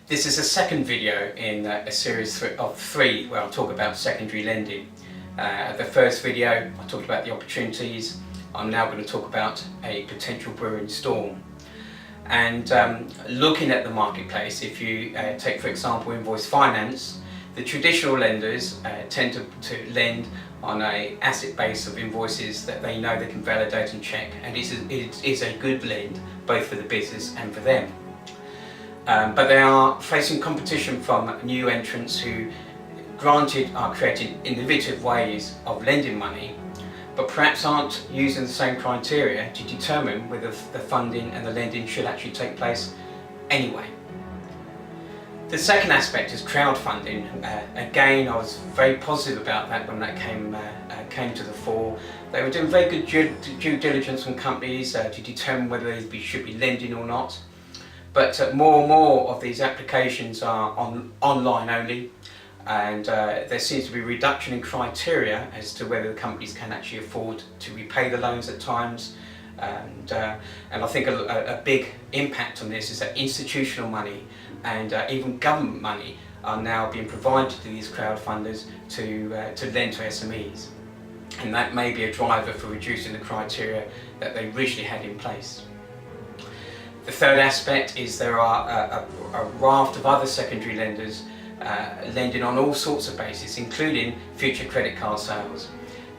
This is the second video in a series of three where I'll talk about secondary lending. The first video I talked about the opportunities. I'm now going to talk about a potential brewing storm. And looking at the marketplace, if you take for example invoice finance, the traditional lenders tend to lend on an asset base of invoices that they know they can validate and check, and it is a good lend both for the business and for them. But they are facing competition from new entrants who, granted, are creating innovative ways of lending money, but perhaps aren't using the same criteria to determine whether the funding and the lending should actually take place anyway. The second aspect is crowdfunding. Again, I was very positive about that when that came to the fore. They were doing very good due diligence on companies to determine whether they should be lending or not. But more and more of these applications are online only, and there seems to be a reduction in criteria as to whether the companies can actually afford to repay the loans at times. And I think a big impact on this is that institutional money and even government money are now being provided to these crowdfunders to lend to SMEs. And that may be a driver for reducing the criteria that they originally had in place. The third aspect is there are a raft of other secondary lenders lending on all sorts of bases, including future credit card sales.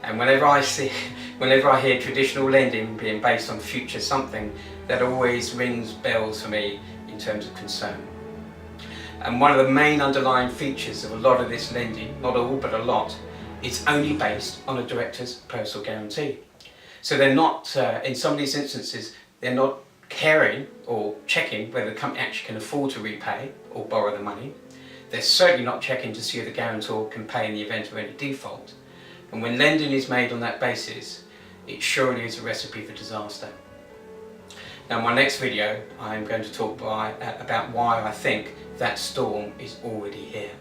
And whenever I hear traditional lending being based on future something, that always rings bells for me in terms of concern. And one of the main underlying features of a lot of this lending, not all but a lot, it's only based on a director's personal guarantee. So they're not, in some of these instances, they're not caring or checking whether the company actually can afford to repay or borrow the money. They're certainly not checking to see if the guarantor can pay in the event of any default. And when lending is made on that basis, it surely is a recipe for disaster. Now in my next video, I'm going to talk about why I think that storm is already here.